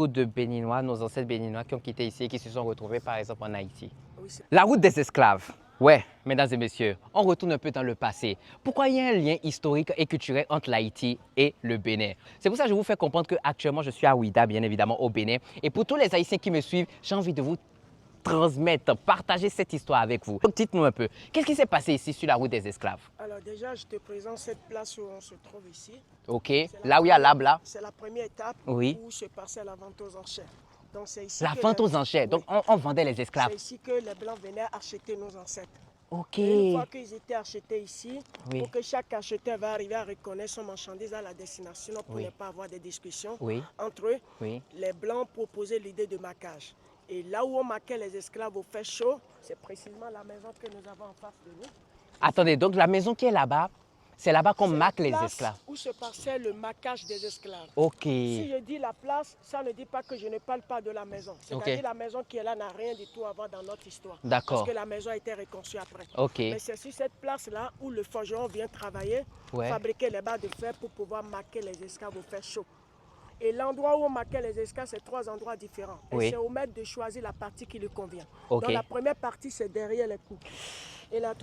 beaucoup de Béninois, nos ancêtres Béninois qui ont quitté ici et qui se sont retrouvés par exemple en Haïti. Oui, La route des esclaves. Ouais, mesdames et messieurs, on retourne un peu dans le passé. Pourquoi il y a un lien historique et culturel entre l'Haïti et le Bénin? C'est pour ça que je vous fais comprendre qu'actuellement, je suis à Ouida, bien évidemment, au Bénin. Et pour tous les Haïtiens qui me suivent, j'ai envie de vous transmettre, partager cette histoire avec vous. Donc, dites-nous un peu, qu'est-ce qui s'est passé ici sur la route des esclaves? alors déjà, je te présente cette place où on se trouve ici. OK, là où il y a l'arbre, là? C'est la première étape Oui. où se passait la vente aux enchères. Donc c'est ici La que vente aux enchères, donc on vendait les esclaves. c'est ici que les Blancs venaient acheter nos ancêtres. OK. Et une fois qu'ils étaient achetés ici, Oui. pour que chaque acheteur va arriver à reconnaître son marchandise à la destination, pour Oui. ne pas avoir de discussions Oui. entre eux, Oui. les Blancs proposaient l'idée de maquage. Et là où on maquait les esclaves au fait chaud, c'est précisément la maison que nous avons en face de nous. Attendez, donc la maison qui est là-bas, c'est là-bas qu'on C'est maque la les place esclaves. où se passait le maquage des esclaves. OK. Si je dis la place, ça ne dit pas que je ne parle pas de la maison. C'est-à-dire la maison qui est là n'a rien du tout à voir dans notre histoire. D'accord. Parce que la maison a été reconstruite après. OK. Mais c'est sur cette place-là où le forgeron vient travailler, fabriquer les barres de fer pour pouvoir maquer les esclaves au fer chaud. Et l'endroit où on maquait les esclaves, c'est 3 endroits différents. Et c'est au maître de choisir la partie qui lui convient. OK. Donc la première partie, c'est derrière les coups. Et la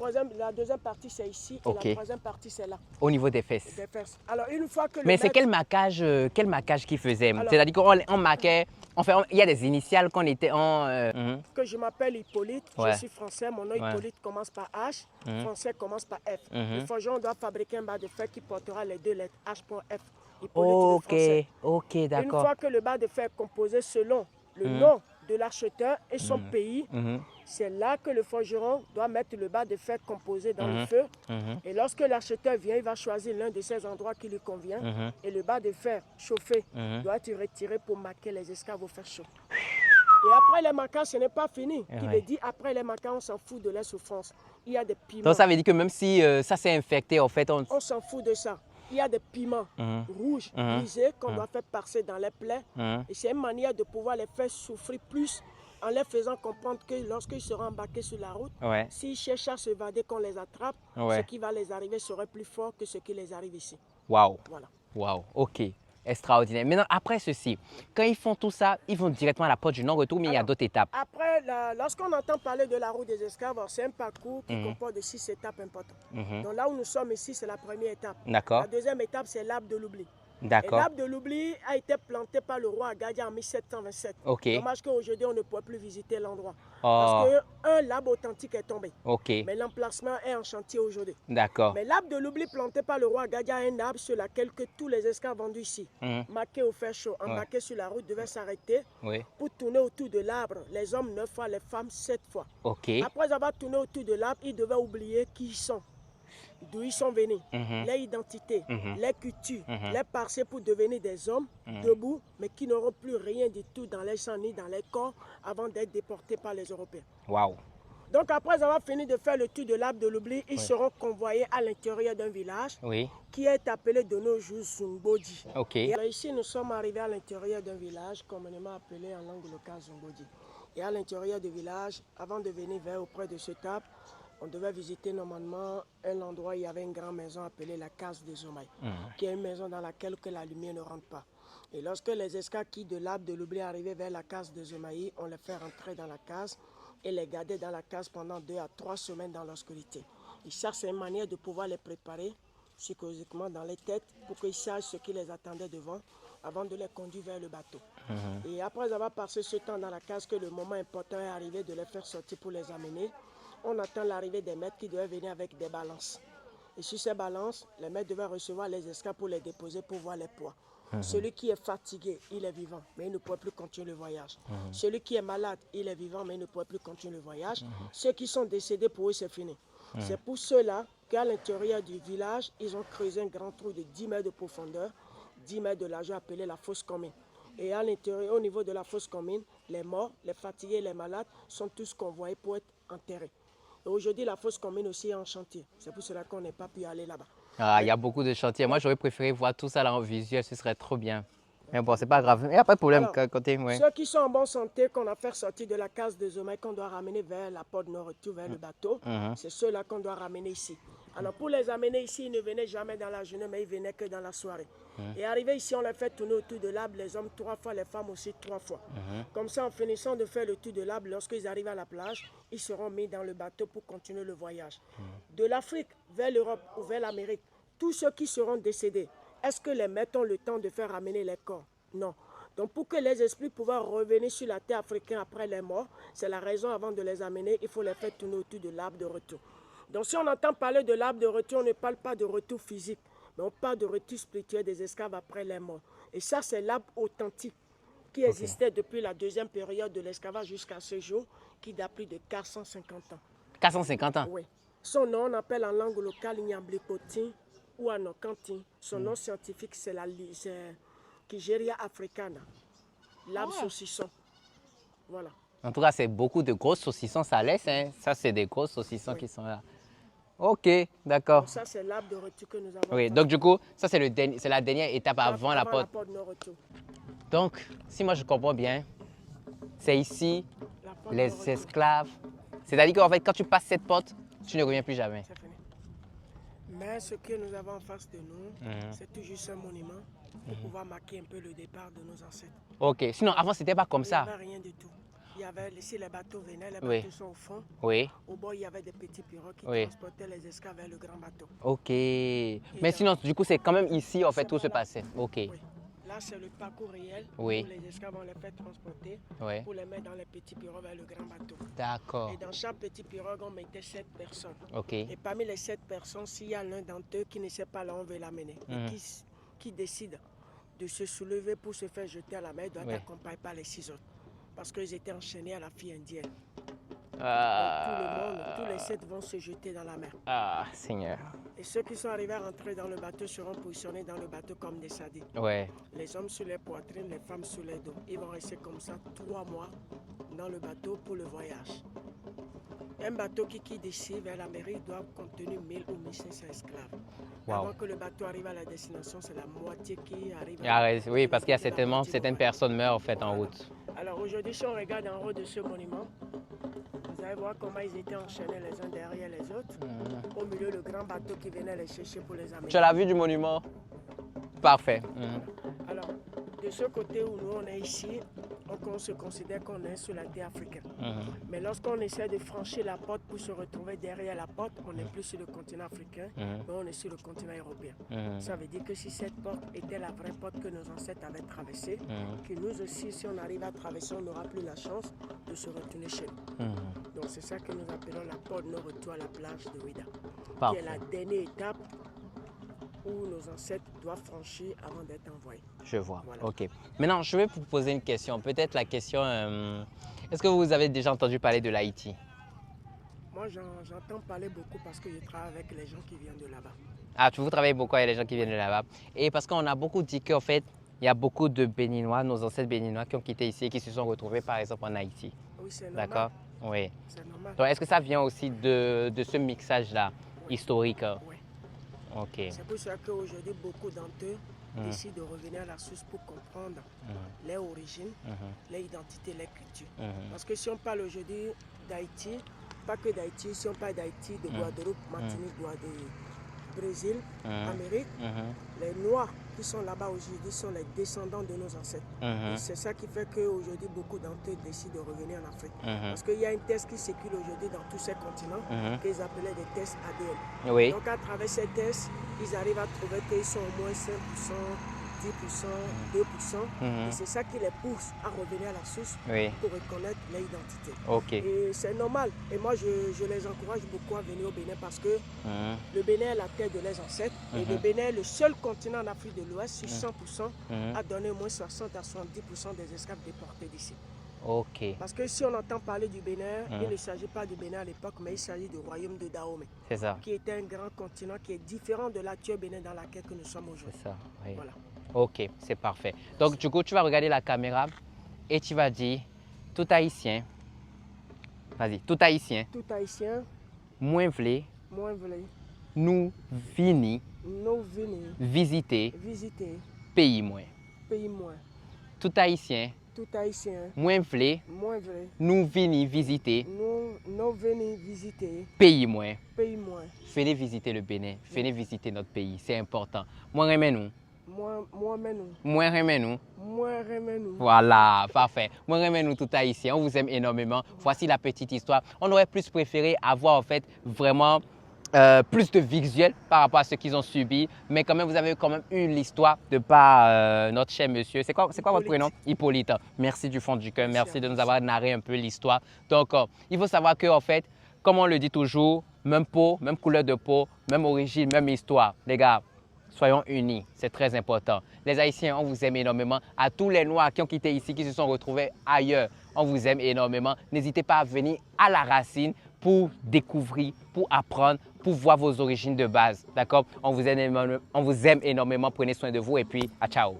deuxième partie, c'est ici. OK. Et la troisième partie, c'est là. Au niveau des fesses. Des fesses. Alors, une fois que le Mais c'est maître- quel maquage qu'il faisait? Alors- C'est-à-dire qu'on maquait, il y a des initiales qu'on était en... que je m'appelle Hippolyte, Ouais. je suis français, mon nom Hippolyte commence par H, français commence par F. Le forgeron doit fabriquer un bas de fer qui portera les 2 lettres H pour F. Hippolyte le OK, français. OK, Une d'accord. fois que le bas de fer est composé selon le nom de l'acheteur et son pays, c'est là que le forgeron doit mettre le bas de fer composé dans le feu. Et lorsque l'acheteur vient, il va choisir l'un de ces endroits qui lui convient. Et le bas de fer chauffé doit être retiré pour maquer les esclaves au fer chaud. Et après les maquages, ce n'est pas fini. Qui veut dire après les maquages, on s'en fout de la souffrance. Il y a des piments. Donc ça veut dire que même si ça s'est infecté, en fait, on... On s'en fout de ça. Il y a des piments rouges, brisés, qu'on doit faire passer dans les plaies. Et c'est une manière de pouvoir les faire souffrir plus en les faisant comprendre que lorsqu'ils seront embarqués sur la route, s'ils cherchent à s'évader, qu'on les attrape, ce qui va les arriver serait plus fort que ce qui les arrive ici. Waouh. Voilà. Waouh, OK. Extraordinaire. Maintenant, après ceci, quand ils font tout ça, ils vont directement à la porte du non-retour, mais il y a d'autres étapes. Après, lorsqu'on entend parler de la route des esclaves, c'est un parcours qui comporte de 6 étapes importantes. Donc là où nous sommes ici, c'est la première étape. D'accord. La deuxième étape, c'est l'arbre de l'oubli. Et D'accord. l'arbre de l'oubli a été planté par le roi Agadia en 1727. OK. Dommage qu'aujourd'hui, on ne pourrait plus visiter l'endroit. Oh. Parce qu'un l'arbre authentique est tombé. OK. Mais l'emplacement est en chantier aujourd'hui. D'accord. Mais l'arbre de l'oubli planté par le roi Agadia est un arbre sur lequel que tous les esclaves vendus ici, marqués au fer chaud, embarqués sur la route, devaient s'arrêter pour tourner autour de l'arbre. Les hommes 9 fois, les femmes 7 fois. OK. Après avoir tourné autour de l'arbre, ils devaient oublier qui ils sont, d'où ils sont venus, leur identité, leur culture, leur passé pour devenir des hommes debout, mais qui n'auront plus rien du tout dans les sangs ni dans les corps avant d'être déportés par les Européens. Waouh. Donc après avoir fini de faire le tour de l'arbre de l'oubli, ils seront convoyés à l'intérieur d'un village qui est appelé de nos jours Zungbodi. OK. Et alors ici, nous sommes arrivés à l'intérieur d'un village communément appelé en langue locale Zungbodi. Et à l'intérieur du village, avant de venir vers auprès de cet arbre, on devait visiter normalement un endroit où il y avait une grande maison appelée la case des Zomaï, qui est une maison dans laquelle que la lumière ne rentre pas. Et lorsque les esclaves qui de l'arbre de l'oubli arrivaient vers la case des Zomaï, on les fait rentrer dans la case et les garder dans la case pendant 2 à 3 semaines dans l'obscurité. Et ça, c'est une manière de pouvoir les préparer psychologiquement dans les têtes pour qu'ils sachent ce qui les attendait devant avant de les conduire vers le bateau. Et après avoir passé ce temps dans la case, que le moment important est arrivé de les faire sortir pour les amener, on attend l'arrivée des maîtres qui devaient venir avec des balances. Et sur ces balances, les maîtres devaient recevoir les esclaves pour les déposer pour voir les poids. Celui qui est fatigué, il est vivant, mais il ne pourrait plus continuer le voyage. Celui qui est malade, il est vivant, mais il ne pourrait plus continuer le voyage. Ceux qui sont décédés, pour eux, c'est fini. C'est pour cela qu'à l'intérieur du village, ils ont creusé un grand trou de 10 mètres de profondeur, 10 mètres de largeur, appelé la fosse commune. Et à l'intérieur, au niveau de la fosse commune, les morts, les fatigués et les malades sont tous convoyés pour être enterrés. Et aujourd'hui, la fosse commune aussi est en chantier. C'est pour cela qu'on n'a pas pu aller là-bas. Ah, il y a beaucoup de chantiers. Moi, j'aurais préféré voir tout ça là en visuel, ce serait trop bien. Mais bon, c'est pas grave. Il n'y a pas de problème, Alors, côté, ouais. ceux qui sont en bonne santé, qu'on a fait sortir de la case de Zomai, qu'on doit ramener vers la porte nord-retour, vers le bateau, c'est ceux-là qu'on doit ramener ici. Alors, pour les amener ici, ils ne venaient jamais dans la journée, mais ils venaient que dans la soirée. Et arrivé ici, on les fait tourner autour de l'arbre, les hommes 3 fois, les femmes aussi 3 fois. Comme ça, en finissant de faire le tour de l'arbre, lorsqu'ils arrivent à la plage, ils seront mis dans le bateau pour continuer le voyage. De l'Afrique vers l'Europe ou vers l'Amérique, tous ceux qui seront décédés, est-ce que les mettons le temps de faire ramener les corps? Non. Donc pour que les esprits puissent revenir sur la terre africaine après les morts, c'est la raison avant de les amener, il faut les faire tourner autour de l'arbre de retour. Donc si on entend parler de l'arbre de retour, on ne parle pas de retour physique, mais on parle de retour spirituel des esclaves après les morts. Et ça, c'est l'arbre authentique qui existait depuis la deuxième période de l'esclavage jusqu'à ce jour, qui date plus de 450 ans. 450 ans? Oui. Son nom, on appelle en langue locale Nyamblikoti ou Anokanti. Son nom scientifique, c'est la Kigeria africana, l'arbre saucisson. Voilà. En tout cas, c'est beaucoup de grosses saucissons, ça laisse. Hein? Ça, c'est des grosses saucissons qui sont là. Ok, d'accord. Ça, c'est l'arbre de retour que nous avons. Oui, donc du coup, ça, c'est la dernière étape avant la porte. Nord-retour. Donc, si moi je comprends bien, c'est ici, les esclaves. C'est-à-dire qu'en fait, quand tu passes cette porte, tu ne reviens plus jamais. C'est fini. Mais ce que nous avons en face de nous, c'est tout juste un monument pour pouvoir marquer un peu le départ de nos ancêtres. Ok, sinon avant, c'était pas comme ça. Il n'y avait rien du tout. Il y avait, ici, les bateaux venaient, les Oui. bateaux sont au fond. Oui. Au bord, il y avait des petits pirogues qui Oui. transportaient les esclaves vers le grand bateau. Ok. Mais sinon, du coup, c'est quand même ici, en fait, tout se passait. Ok. Oui. Là, c'est le parcours réel Oui. où les esclaves, on les fait transporter Oui. pour les mettre dans les petits pirogues vers le grand bateau. D'accord. Et dans chaque petit pirogue, on mettait 7 personnes. Ok. Et parmi les 7 personnes, s'il y a l'un d'entre eux qui ne sait pas là, on veut l'amener. Et qui décide de se soulever pour se faire jeter à la mer, il doit être accompagné par les 6 autres. Parce qu'ils étaient enchaînés à la fille indienne. Donc, tout le monde, tous les 7 vont se jeter dans la mer. Ah, Seigneur. Et ceux qui sont arrivés à rentrer dans le bateau seront positionnés dans le bateau comme des sardines. Ouais. Les hommes sur les poitrines, les femmes sur les dos. Ils vont rester comme ça 3 mois dans le bateau pour le voyage. Un bateau qui quitte d'ici vers l'Amérique doit contenir 1000 ou 1500 esclaves. Wow. Avant que le bateau arrive à la destination, c'est la moitié qui arrive. Oui, parce qu'il y a certaines personnes meurent en fait en route. Alors aujourd'hui, si on regarde en haut de ce monument, vous allez voir comment ils étaient enchaînés les uns derrière les autres. Au milieu, le grand bateau qui venait les chercher pour les amener. Tu as la vue du monument? Parfait. Alors, de ce côté où nous on est ici, on se considère qu'on est sur la terre africaine. Mais lorsqu'on essaie de franchir la porte pour se retrouver derrière la porte, on n'est plus sur le continent africain, mais on est sur le continent européen. Ça veut dire que si cette porte était la vraie porte que nos ancêtres avaient traversée, que nous aussi, si on arrive à traverser, on n'aura plus la chance de se retourner chez nous. Donc c'est ça que nous appelons la porte nord-retour à la plage de Ouidah, qui est la dernière étape où nos ancêtres doivent franchir avant d'être envoyés. Je vois. Voilà. Ok. Maintenant, je vais vous poser une question. Peut-être la question, est-ce que vous avez déjà entendu parler de l'Haïti? Moi, j'entends parler beaucoup parce que je travaille avec les gens qui viennent de là-bas. Ah, vous travaillez beaucoup avec les gens qui viennent de là-bas. Et parce qu'on a beaucoup dit qu'en fait, il y a beaucoup de Béninois, nos ancêtres Béninois qui ont quitté ici et qui se sont retrouvés par exemple en Haïti. Oui, c'est normal. D'accord? Oui. C'est normal. Donc, est-ce que ça vient aussi de ce mixage-là, historique? Oui. Ok. C'est pour ça qu'aujourd'hui, beaucoup d'entre eux décident de revenir à la source pour comprendre leur origine, leur identité, leur culture. Parce que si on parle aujourd'hui d'Haïti, pas que d'Haïti, si on parle d'Haïti, de Guadeloupe, Martinique, Brésil, Amérique, les Noirs qui sont là-bas aujourd'hui sont les descendants de nos ancêtres. C'est ça qui fait qu'aujourd'hui, beaucoup d'entre eux décident de revenir en Afrique. Parce qu'il y a une thèse qui circule aujourd'hui dans tous ces continents qu'ils appelaient des tests ADN. Oui. Donc à travers ces tests, ils arrivent à trouver qu'ils sont au moins 5%, 10%, 2%. Et c'est ça qui les pousse à revenir à la source pour reconnaître leur identité. Ok. Et c'est normal. Et moi, je les encourage beaucoup à venir au Bénin parce que le Bénin est la terre de leurs ancêtres. Et le Bénin est le seul continent en Afrique de l'Ouest, sur 100%, à donner au moins 60 à 70% des esclaves déportés d'ici. Ok. Parce que si on entend parler du Bénin, il ne s'agit pas du Bénin à l'époque, mais il s'agit du royaume de Dahomey. C'est ça. Qui était un grand continent qui est différent de l'actuel Bénin dans laquelle nous sommes aujourd'hui. C'est ça. Oui. Voilà. Ok, c'est parfait. Donc, du coup, tu vas regarder la caméra et tu vas dire tout haïtien. Vas-y, tout haïtien. Tout haïtien, Moins vle, moi, voulez, nous vini nous venir visiter visiter pays moins. pays moins. Tout haïtien, Tout haïtien, moins vle, moins vrai. nous venir visiter Nous venons visiter pays moins. pays moins. Venez visiter le Bénin, venez visiter notre pays, c'est important. Moi, remets nous. Moi nous. Moi, remets nous. Moi remets nous. Voilà, parfait. Moi, remets nous tout haïtien. On vous aime énormément. Voici la petite histoire. On aurait plus préféré avoir en fait vraiment plus de visuels par rapport à ce qu'ils ont subi. Mais quand même, vous avez quand même eu l'histoire de par notre cher monsieur. C'est quoi votre prénom? Hippolyte. Merci du fond du cœur. Merci de nous avoir narré un peu l'histoire. Donc, il faut savoir que en fait, comme on le dit toujours, même peau, même couleur de peau, même origine, même histoire. Les gars, soyons unis, c'est très important. Les Haïtiens, on vous aime énormément. À tous les Noirs qui ont quitté ici, qui se sont retrouvés ailleurs, on vous aime énormément. N'hésitez pas à venir à la racine pour découvrir, pour apprendre, pour voir vos origines de base. D'accord? On vous aime énormément. Prenez soin de vous et puis, à ciao.